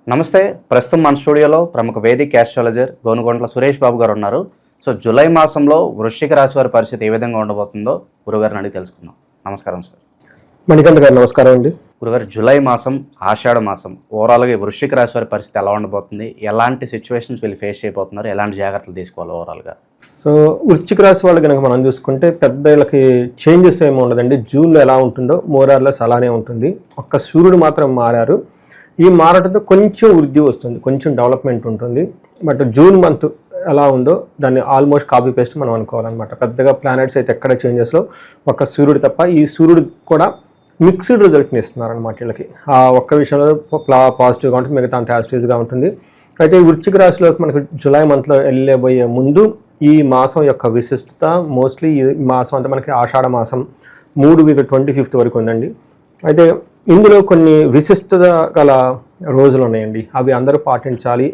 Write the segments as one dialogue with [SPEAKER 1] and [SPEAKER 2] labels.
[SPEAKER 1] నమస్తే. ప్రస్తుతం మన స్టూడియోలో ప్రముఖ వేదిక్ ఆస్ట్రాలజర్ గోనుగొంట్ల సురేష్ బాబు గారు ఉన్నారు. సో జూలై మాసంలో వృశ్చిక రాశి వారి పరిస్థితి ఏ విధంగా ఉండబోతుందో గురుగారిని అడిగి తెలుసుకుందాం. నమస్కారం సార్.
[SPEAKER 2] మణికంఠ గారు నమస్కారం అండి.
[SPEAKER 1] గురుగారు, జూలై మాసం ఆషాఢ మాసం ఓవరాల్గా వృశ్చిక రాశి వారి పరిస్థితి ఎలా ఉండబోతుంది, ఎలాంటి సిచ్యువేషన్స్ వీళ్ళు ఫేస్ చేయబోతున్నారు, ఎలాంటి జాగ్రత్తలు తీసుకోవాలి ఓవరాల్గా?
[SPEAKER 2] సో వృశ్చిక రాశి వాళ్ళు కనుక మనం చూసుకుంటే పెద్దలకి చేంజెస్ ఏమి ఉండదండి. జూన్లో ఎలా ఉంటుందో మోరార్లెస్ అలానే ఉంటుంది. ఒక్క సూర్యుడు మాత్రం మారారు. ఈ మారటంతో కొంచెం వృద్ధి వస్తుంది, కొంచెం డెవలప్మెంట్ ఉంటుంది. బట్ జూన్ మంత్ ఎలా ఉందో దాన్ని ఆల్మోస్ట్ కాపీ పేస్ట్ మనం అనుకోవాలన్నమాట. పెద్దగా ప్లానెట్స్ అయితే ఎక్కడ చేంజెస్లో ఒక్క సూర్యుడు తప్ప. ఈ సూర్యుడు కూడా మిక్స్డ్ రిజల్ట్ని ఇస్తున్నారు అనమాట వీళ్ళకి. ఆ ఒక్క విషయంలో పాజిటివ్గా ఉంటుంది, మిగతా అంత యాస్టివ్గా ఉంటుంది. అయితే ఈ వృశ్చిక రాశిలోకి మనకు జూలై మంత్లో వెళ్ళబోయే ముందు ఈ మాసం యొక్క విశిష్టత మోస్ట్లీ ఈ మాసం అంటే మనకి ఆషాఢ మాసం 3 వీక్ 25th వరకు ఉందండి. అయితే ఇందులో కొన్ని విశిష్టత గల రోజులు ఉన్నాయండి. అవి అందరూ పాటించాలి.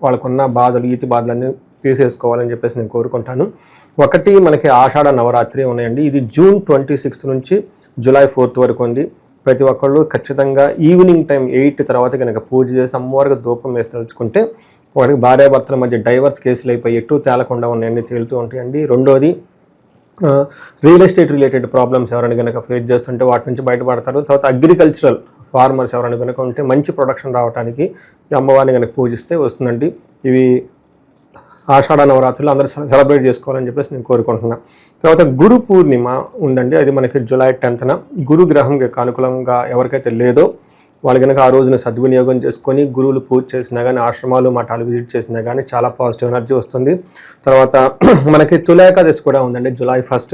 [SPEAKER 2] వాళ్ళకున్న బాధలు ఈతి బాధలన్నీ తీసేసుకోవాలని చెప్పేసి నేను కోరుకుంటాను. ఒకటి మనకి ఆషాఢ నవరాత్రి ఉన్నాయండి. ఇది జూన్ 26 నుంచి జూలై 4th వరకు ఉంది. ప్రతి ఒక్కళ్ళు ఖచ్చితంగా ఈవినింగ్ టైం 8 తర్వాత కనుక పూజ చేసి అమ్మవారికి ధూపం వేసి తలుచుకుంటే వాడికి భార్యాభర్తల మధ్య డైవర్స్ కేసులు అయిపోయి ఎటు తేలకుండా ఉన్నాయండి, తేలుతూ ఉంటాయండి. రెండోది రియల్ ఎస్టేట్ రిలేటెడ్ ప్రాబ్లమ్స్ ఎవరైనా కనుక ఫేస్ చేస్తుంటే వాటి నుంచి బయటపడతారు. తర్వాత అగ్రికల్చరల్ ఫార్మర్స్ ఎవరైనా కనుక ఉంటే మంచి ప్రొడక్షన్ రావడానికి ఈ అమ్మవారిని కనుక పూజిస్తే వస్తుందండి. ఇవి ఆషాఢ నవరాత్రులు అందరూ సెలబ్రేట్ చేసుకోవాలని చెప్పేసి నేను కోరుకుంటున్నాను. తర్వాత గురు పూర్ణిమ ఉందండి. అది మనకి జూలై 10th. గురు గ్రహంకి అనుకూలంగా ఎవరికైతే లేదో వాళ్ళు కనుక ఆ రోజున సద్వినియోగం చేసుకొని గురువులు పూజ చేసినా కానీ, ఆశ్రమాలు మఠాలు విజిట్ చేసినా కానీ చాలా పాజిటివ్ ఎనర్జీ వస్తుంది. తర్వాత మనకి తులాఏకాదశి కూడా ఉందండి జూలై 1st.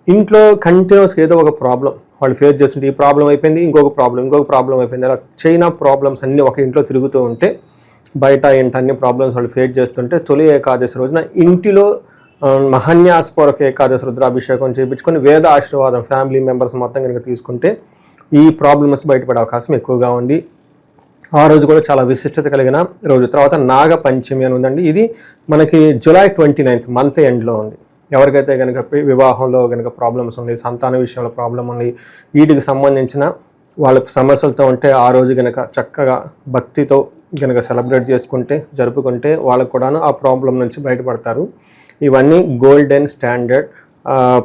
[SPEAKER 2] ఇంట్లో కంటిన్యూస్గా ఏదో ఒక ప్రాబ్లం వాళ్ళు ఫేస్ చేస్తుంటే ఈ ప్రాబ్లం అయిపోయింది, ఇంకొక ప్రాబ్లం అయిపోయింది, అలా చైనా ప్రాబ్లమ్స్ అన్నీ ఒక ఇంట్లో తిరుగుతూ ఉంటే బయట అన్ని ప్రాబ్లమ్స్ వాళ్ళు ఫేస్ చేస్తుంటే తొలి ఏకాదశి రోజున ఇంటిలో మహాన్యాసపూర్వక ఏకాదశి రుద్రాభిషేకం చేయించుకొని వేద ఆశీర్వాదం ఫ్యామిలీ మెంబర్స్ మొత్తం కనుక తీసుకుంటే ఈ ప్రాబ్లమ్స్ బయటపడే అవకాశం ఎక్కువగా ఉంది. ఆ రోజు కూడా చాలా విశిష్టత కలిగిన రోజు. తర్వాత నాగ పంచమి అని ఉందండి. ఇది మనకి జూలై 29th మంత్ ఎండ్లో ఉంది. ఎవరికైతే కనుక వివాహంలో కనుక ప్రాబ్లమ్స్ ఉన్నాయి, సంతాన విషయంలో ప్రాబ్లం ఉంది, వీటికి సంబంధించిన వాళ్ళకి సమస్యలతో ఉంటే ఆ రోజు కనుక చక్కగా భక్తితో కనుక సెలబ్రేట్ జరుపుకుంటే వాళ్ళకు కూడాను ఆ ప్రాబ్లం నుంచి బయటపడతారు. ఇవన్నీ గోల్డెన్ స్టాండర్డ్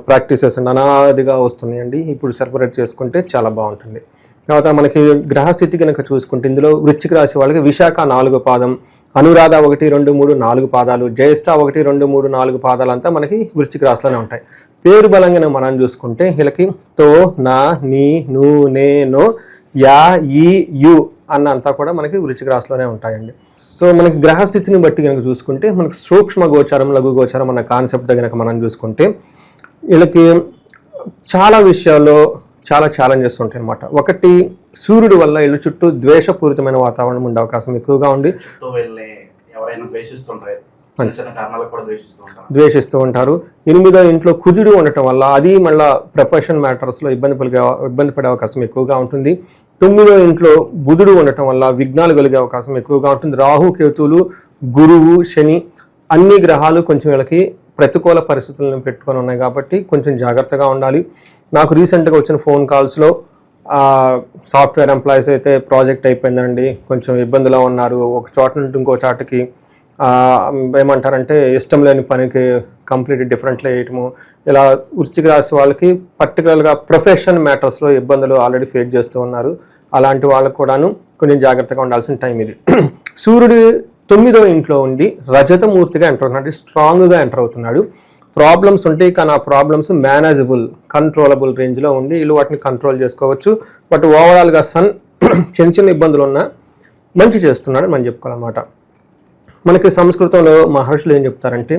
[SPEAKER 2] ప్రాక్టీసెస్ అండి, అనాదిగా వస్తున్నాయండి. ఇప్పుడు సెలబ్రేట్ చేసుకుంటే చాలా బాగుంటుంది. తర్వాత మనకి గ్రహస్థితి కనుక చూసుకుంటే ఇందులో వృశ్చిక రాశి వాళ్ళకి విశాఖ 4 పాదం, అనురాధ 1, 2, 3, 4 పాదాలు, జ్యేష్ఠ 1, 2, 3, 4 పాదాలు అంతా మనకి వృశ్చిక రాశిలోనే ఉంటాయి. పేరు బలంగా మనం చూసుకుంటే వీళ్ళకి తో, నా, నీ, ను, నే, నో, యా, ఈ, యు అన్నంతా కూడా మనకి వృశ్చిక రాశిలోనే ఉంటాయండి. సో మనకి గ్రహస్థితిని బట్టి కనుక చూసుకుంటే మనకి సూక్ష్మ గోచారం, లఘు గోచారం అన్న కాన్సెప్ట్ కనుక మనం చూసుకుంటే వీళ్ళకి చాలా విషయాల్లో చాలా ఛాలెంజెస్ ఉంటాయి అన్నమాట. ఒకటి, సూర్యుడు వల్ల వీళ్ళ చుట్టూ ద్వేషపూరితమైన వాతావరణం ఉండే అవకాశం ఎక్కువగా ఉంది. ద్వేషిస్తూ ఉంటారు. 8వ ఇంట్లో కుజుడు ఉండటం వల్ల అది మళ్ళీ ప్రొఫెషన్ మ్యాటర్స్లో ఇబ్బంది పడే అవకాశం ఎక్కువగా ఉంటుంది. 9వ ఇంట్లో బుధుడు ఉండటం వల్ల విఘ్నాలు కలిగే అవకాశం ఎక్కువగా ఉంటుంది. రాహు, కేతువులు, గురువు, శని అన్ని గ్రహాలు కొంచెం వీళ్ళకి ప్రతికూల పరిస్థితులను పెట్టుకొని ఉన్నాయి కాబట్టి కొంచెం జాగ్రత్తగా ఉండాలి. నాకు రీసెంట్గా వచ్చిన ఫోన్ కాల్స్లో సాఫ్ట్వేర్ ఎంప్లాయీస్ అయితే ప్రాజెక్ట్ అయిపోయిందండి, కొంచెం ఇబ్బందిలో ఉన్నారు, ఒక చోట నుండి ఇంకో చోటకి ఏమంటారంటే ఇష్టం లేని పనికి కంప్లీట్ డిఫరెంట్లో వేయటము, ఇలా వృశ్చిక రాశి వాళ్ళకి పర్టికులర్గా ప్రొఫెషన్ మ్యాటర్స్లో ఇబ్బందులు ఆల్రెడీ ఫేస్ చేస్తూ ఉన్నారు. అలాంటి వాళ్ళకు కూడాను కొంచెం జాగ్రత్తగా ఉండాల్సిన టైం ఇది. సూర్యుడు 9వ ఇంట్లో ఉండి రజతమూర్తిగా ఎంటర్ అవుతున్నాడు, స్ట్రాంగ్గా ఎంటర్ అవుతున్నాడు. ప్రాబ్లమ్స్ ఉంటాయి కానీ ఆ ప్రాబ్లమ్స్ మేనేజబుల్, కంట్రోలబుల్ రేంజ్లో ఉండి వీళ్ళు వాటిని కంట్రోల్ చేసుకోవచ్చు. బట్ ఓవరాల్గా సన్ చిన్న ఇబ్బందులు ఉన్నా మంచి చేస్తున్నాడు మనం చెప్పుకోవాలన్నమాట. మనకి సంస్కృతంలో మహర్షులు ఏం చెప్తారంటే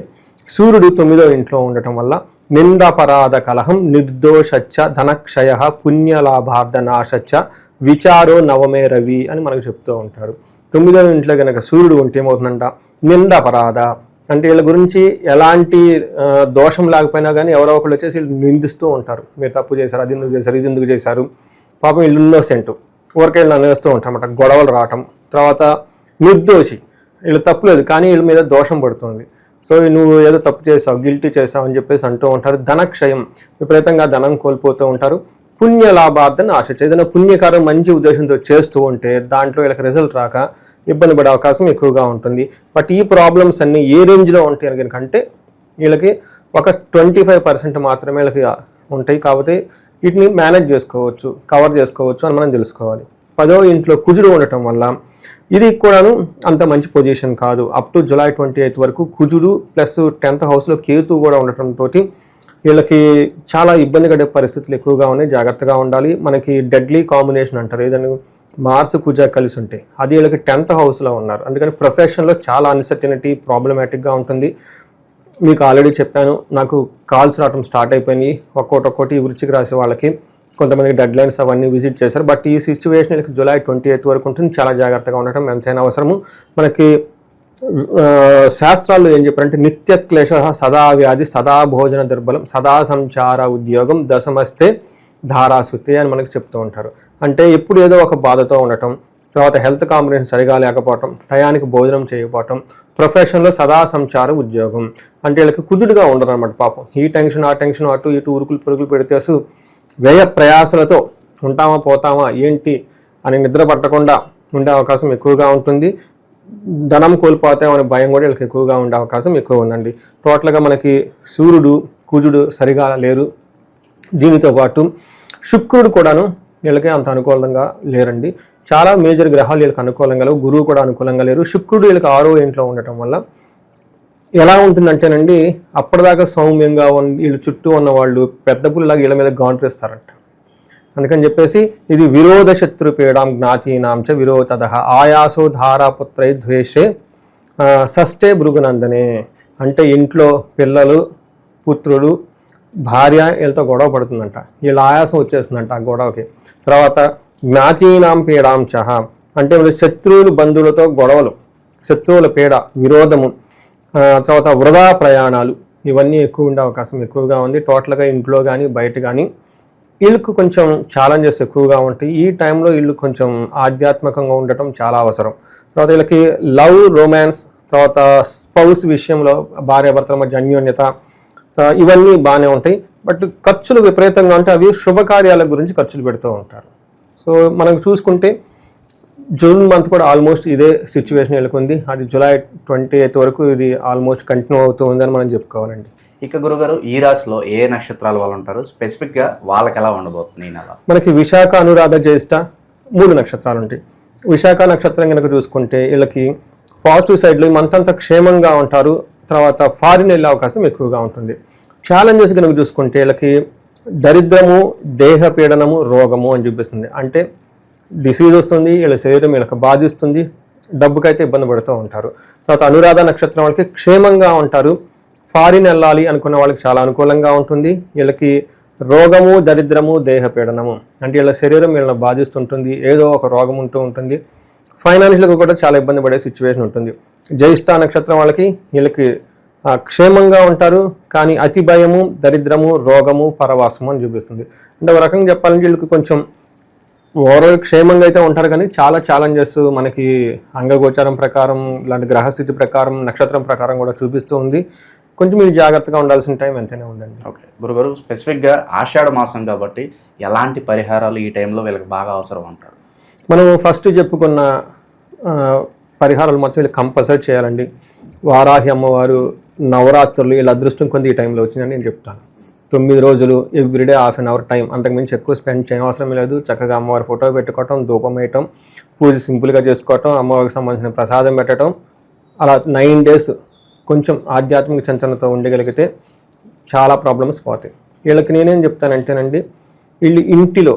[SPEAKER 2] సూర్యుడు 9వ ఇంట్లో ఉండటం వల్ల నిందాపరాధ కలహం, నిర్దోషచ్చ, ధనక్షయ, పుణ్యలాభార్థనాశచ్చ, విచారో నవమే రవి అని మనకు చెప్తూ ఉంటారు. 9వ ఇంట్లో కనుక సూర్యుడు ఉంటే ఏమవుతుందంట, నిందాపరాధ అంటే వీళ్ళ గురించి ఎలాంటి దోషం లేకపోయినా కానీ ఎవరో ఒకళ్ళు వచ్చేసి వీళ్ళు నిందిస్తూ ఉంటారు. మీరు తప్పు చేశారు, అది ఎందుకు చేశారు, ఇది ఎందుకు చేశారు, పాపం వీళ్ళు ఇన్నోసెంట్ ఊరికే వీళ్ళు అనేస్తూ ఉంటారు అన్నమాట. గొడవలు రావటం. తర్వాత నిర్దోషి, వీళ్ళు తప్పులేదు కానీ వీళ్ళ మీద దోషం పడుతుంది. సో నువ్వు ఏదో తప్పు చేసావు, గిల్టీ చేసావు అని చెప్పేసి అంటూ ఉంటారు. ధనక్షయం, విపరీతంగా ధనం కోల్పోతూ ఉంటారు. పుణ్య లాభార్థం ఆశ, ఏదైనా పుణ్యకారం మంచి ఉద్దేశంతో చేస్తూ ఉంటే దాంట్లో వీళ్ళకి రిజల్ట్ రాక ఇబ్బంది పడే అవకాశం ఎక్కువగా ఉంటుంది. బట్ ఈ ప్రాబ్లమ్స్ అన్నీ ఏ రేంజ్లో ఉంటాయి కనుకంటే వీళ్ళకి ఒక 25% మాత్రమే వీళ్ళకి ఉంటాయి. కాబట్టి వీటిని మేనేజ్ చేసుకోవచ్చు, కవర్ చేసుకోవచ్చు అని మనం తెలుసుకోవాలి. 10వ ఇంట్లో కుజుడు ఉండటం వల్ల ఇది కూడాను అంత మంచి పొజిషన్ కాదు. అప్ టు జూలై 28 వరకు కుజుడు ప్లస్ 10th హౌస్లో కేతు కూడా ఉండటంతో వీళ్ళకి చాలా ఇబ్బంది పడే పరిస్థితులు ఎక్కువగా ఉన్నాయి. జాగ్రత్తగా ఉండాలి. మనకి డెడ్లీ కాంబినేషన్ అంటారు, ఏదైనా మార్స్ కుజ కలిసి ఉంటాయి, అది వీళ్ళకి 10th హౌస్లో ఉన్నారు. అందుకని ప్రొఫెషన్లో చాలా అన్సర్టనిటీ ప్రాబ్లమాటిక్గా ఉంటుంది. మీకు ఆల్రెడీ చెప్పాను, నాకు కాల్స్ రావడం స్టార్ట్ అయిపోయినాయి ఒక్కొక్కటి వృశ్చిక రాశి వాళ్ళకి. కొంతమందికి డెడ్ లైన్స్ అవన్నీ విజిట్ చేశారు. బట్ ఈ సిచ్యువేషన్ వీళ్ళకి జూలై 28 వరకు ఉంటుంది. చాలా జాగ్రత్తగా ఉండటం ఎంతైనా అవసరము. మనకి శాస్త్రాల్లో ఏం చెప్పారంటే నిత్య క్లేశ సదా వ్యాధి సదా భోజన దుర్బలం సదా సంచార ఉద్యోగం దశమస్తే ధారాసుతే అని మనకి చెప్తూ ఉంటారు. అంటే ఎప్పుడు ఏదో ఒక బాధతో ఉండటం, తర్వాత హెల్త్ కాంబినేషన్ సరిగా లేకపోవటం, టయానికి భోజనం చేయకపోవటం, ప్రొఫెషన్లో సదా సంచార ఉద్యోగం. అంటే వీళ్ళకి కుదురుగా ఉండరు అనమాట. పాపం ఈ టెన్షన్ ఆ టెన్షన్ అటు ఇటు ఉరుకులు పరుగులు పెడితే అసలు వ్యయ ప్రయాసలతో ఉంటామా పోతామా ఏంటి అని నిద్ర పట్టకుండా ఉండే అవకాశం ఎక్కువగా ఉంటుంది. ధనం కోల్పోతామనే భయం కూడా వీళ్ళకి ఎక్కువగా ఉండే అవకాశం ఎక్కువ ఉందండి. టోటల్గా మనకి సూర్యుడు కుజుడు సరిగా లేరు. దీనితో పాటు శుక్రుడు కూడాను వీళ్ళకి అంత అనుకూలంగా లేరండి. చాలా మేజర్ గ్రహాలు వీళ్ళకి అనుకూలంగా లేవు. గురువు కూడా అనుకూలంగా లేరు. శుక్రుడు వీళ్ళకి 6వ ఇంట్లో ఉండటం వల్ల ఎలా ఉంటుందంటేనండి, అప్పటిదాకా సౌమ్యంగా వీళ్ళు చుట్టూ ఉన్న వాళ్ళు పెద్ద పుల్లాగా వీళ్ళ మీద గాంట్రేస్తారంట. అందుకని చెప్పేసి ఇది విరోధ శత్రుపీడాం జ్ఞాతీనాంచ విరోధద ఆయాసో ధారాపుత్రై ద్వేషే షష్ఠే భృగునందనే. అంటే ఇంట్లో పిల్లలు పుత్రుడు భార్య వీళ్ళతో గొడవ పడుతుందంట, వీళ్ళ ఆయాసం వచ్చేస్తుందంట ఆ గొడవకి. తర్వాత జ్ఞాతీనాం పీడాంచ అంటే శత్రువులు బంధువులతో గొడవలు, శత్రువుల పీడ విరోధము, తర్వాత వృధా ప్రయాణాలు ఇవన్నీ ఎక్కువ ఉండే అవకాశం ఎక్కువగా ఉంది. టోటల్గా ఇంట్లో కానీ బయట కానీ వీళ్ళకు కొంచెం ఛాలెంజెస్ ఎక్కువగా ఉంటాయి. ఈ టైంలో వీళ్ళు కొంచెం ఆధ్యాత్మికంగా ఉండటం చాలా అవసరం. తర్వాత వీళ్ళకి లవ్ రొమాన్స్, తర్వాత స్పౌస్ విషయంలో భార్యాభర్తల మధ్య అన్యోన్యత ఇవన్నీ బాగానే ఉంటాయి. బట్ ఖర్చులు విపరీతంగా ఉంటే అవి శుభకార్యాల గురించి ఖర్చులు పెడుతూ ఉంటారు. సో మనం చూసుకుంటే జూన్ మంత్ కూడా ఆల్మోస్ట్ ఇదే సిచ్యువేషన్ నెలకొంది. అది జూలై 28 వరకు ఇది ఆల్మోస్ట్ కంటిన్యూ అవుతూ ఉందని మనం చెప్పుకోవాలండి.
[SPEAKER 1] ఇక గురుగారు ఈ రాశిలో ఏ నక్షత్రాల వాళ్ళు ఉంటారు, స్పెసిఫిక్గా వాళ్ళకి ఎలా ఉండబోతుంది ఈ నెల?
[SPEAKER 2] మనకి విశాఖ అనురాధ జ్యేష్ఠ 3 నక్షత్రాలు ఉంటాయి. విశాఖ నక్షత్రం కనుక చూసుకుంటే వీళ్ళకి పాజిటివ్ సైడ్లో ఈ మంత్ అంతా క్షేమంగా ఉంటారు. తర్వాత ఫారిన్ వెళ్ళే అవకాశం ఎక్కువగా ఉంటుంది. ఛాలెంజెస్ కనుక చూసుకుంటే వీళ్ళకి దరిద్రము, దేహ పీడనము, రోగము అని చూపిస్తుంది. అంటే డిసీజ్ వస్తుంది, వీళ్ళ శరీరం వీళ్ళకి బాధిస్తుంది, డబ్బుకైతే ఇబ్బంది పడుతూ ఉంటారు. తర్వాత అనురాధ నక్షత్రం వాళ్ళకి క్షేమంగా ఉంటారు. ఫారిన్ వెళ్ళాలి అనుకున్న వాళ్ళకి చాలా అనుకూలంగా ఉంటుంది. వీళ్ళకి రోగము, దరిద్రము, దేహ పీడనము అంటే వీళ్ళ శరీరం వీళ్ళని బాధిస్తుంటుంది, ఏదో ఒక రోగం ఉంటూ ఉంటుంది. ఫైనాన్షియల్గా కూడా చాలా ఇబ్బంది పడే సిచ్యువేషన్ ఉంటుంది. జ్యేష్ఠ నక్షత్రం వాళ్ళకి వీళ్ళకి క్షేమంగా ఉంటారు, కానీ అతి భయము, దరిద్రము, రోగము, పరవాసము అని చూపిస్తుంది. అంటే ఒక రకంగా చెప్పాలంటే వీళ్ళకి కొంచెం ఓవరాల్ క్షేమంగా అయితే ఉంటారు, కానీ చాలా ఛాలెంజెస్ మనకి అంగగోచారం ప్రకారం ఇలాంటి గ్రహస్థితి ప్రకారం నక్షత్రం ప్రకారం కూడా చూపిస్తూ ఉంది. కొంచెం మీరు జాగ్రత్తగా ఉండాల్సిన టైం ఎంతైనా ఉందండి.
[SPEAKER 1] ఓకే గురుగారు, స్పెసిఫిక్గా ఆషాఢ మాసం కాబట్టి ఎలాంటి పరిహారాలు ఈ టైంలో వీళ్ళకి బాగా అవసరం అంటారు?
[SPEAKER 2] మనం ఫస్ట్ చెప్పుకున్న పరిహారాలు మొత్తం వీళ్ళు కంపల్సరీ చేయాలండి. వారాహి అమ్మవారు నవరాత్రులు వీళ్ళ అదృష్టం కొంది ఈ టైంలో వచ్చిందని నేను చెప్తాను. 9 రోజులు ఎవ్రీడే ½ అన్ అవర్ టైం, అంతకుమించి ఎక్కువ స్పెండ్ చేయవసరం లేదు. చక్కగా అమ్మవారి ఫోటో పెట్టుకోవటం, ధూపం వేయటం, పూజ సింపుల్గా చేసుకోవటం, అమ్మవారికి సంబంధించిన ప్రసాదం పెట్టడం, అలా 9 days కొంచెం ఆధ్యాత్మిక చింతనతో ఉండగలిగితే చాలా ప్రాబ్లమ్స్ పోతాయి. వీళ్ళకి నేనేం చెప్తానంటేనండి, వీళ్ళు ఇంటిలో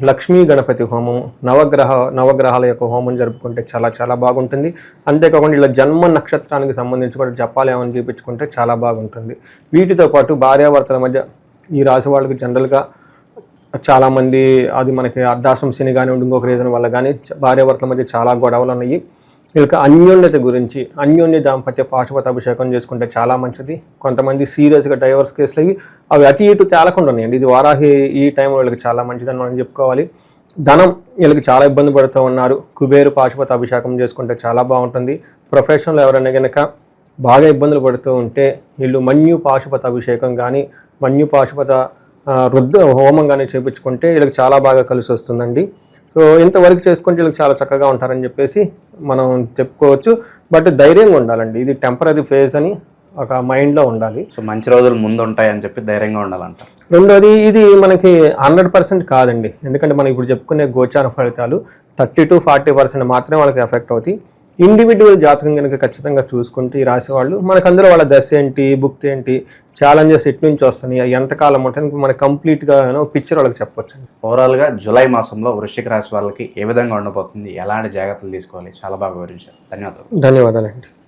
[SPEAKER 2] లక్ష్మీ గణపతి హోమము, నవగ్రహాల యొక్క హోమం జరుపుకుంటే చాలా చాలా బాగుంటుంది. అంతేకాకుండా వీళ్ళ జన్మ నక్షత్రానికి సంబంధించి కూడా జపాలు ఏమని చూపించుకుంటే చాలా బాగుంటుంది. వీటితో పాటు భార్యాభర్తల మధ్య ఈ రాశి వాళ్ళకి జనరల్గా చాలామంది అది మనకి అర్ధాశ్రమ శని కానివ్వండి ఇంకొక రీజన్ వల్ల కానీ భార్యాభర్తల మధ్య చాలా గొడవలు ఉన్నాయి. వీళ్ళకి అన్యోన్యత గురించి అన్యోన్య దాంపత్య పాశుపత అభిషేకం చేసుకుంటే చాలా మంచిది. కొంతమంది సీరియస్గా డైవర్స్ కేసులు అవి అటు ఇటు తేలకుండా ఉన్నాయండి. ఇది వారాహి ఈ టైంలో వీళ్ళకి చాలా మంచిదని మనం చెప్పుకోవాలి. ధనం వీళ్ళకి చాలా ఇబ్బంది పడుతూ ఉన్నారు. కుబేరు పాశుపత అభిషేకం చేసుకుంటే చాలా బాగుంటుంది. ప్రొఫెషనల్ ఎవరైనా కనుక బాగా ఇబ్బందులు పడుతూ ఉంటే వీళ్ళు మన్యు పాశుపత అభిషేకం కానీ మన్యు పాశుపత రుద్ర హోమం కానీ చేయించుకుంటే వీళ్ళకి చాలా బాగా కలిసి వస్తుందండి. సో ఇంతవరకు చేసుకుంటే వీళ్ళకి చాలా చక్కగా ఉంటారని చెప్పేసి మనం చెప్పుకోవచ్చు. బట్ ధైర్యంగా ఉండాలండి, ఇది టెంపరీ ఫేజ్ అని ఒక మైండ్లో ఉండాలి.
[SPEAKER 1] సో మంచి రోజులు ముందు ఉంటాయని చెప్పి ధైర్యంగా ఉండాలంట.
[SPEAKER 2] రెండోది, ఇది మనకి 100% కాదండి, ఎందుకంటే మనం ఇప్పుడు చెప్పుకునే గోచార ఫలితాలు 30 to 40% మాత్రమే వాళ్ళకి ఎఫెక్ట్ అవుతాయి. ఇండివిజువల్ జాతకం కనుక ఖచ్చితంగా చూసుకుంటే ఈ రాశి వాళ్ళు మనకు అందులో వాళ్ళ దశ ఏంటి, భుక్తి ఏంటి, ఛాలెంజెస్ ఎటు నుంచి వస్తున్నాయి, ఎంతకాలం ఉంటుంది, మనకి కంప్లీట్గా పిక్చర్ వాళ్ళకి చెప్పొచ్చు.
[SPEAKER 1] ఓవరాల్గా జూలై మాసంలో వృశ్చిక రాశి వాళ్ళకి ఏ విధంగా ఉండబోతుంది, ఎలాంటి జాగ్రత్తలు తీసుకోవాలి, చాలా బాగా వివరించారు. ధన్యవాదాలు.
[SPEAKER 2] ధన్యవాదాలండి.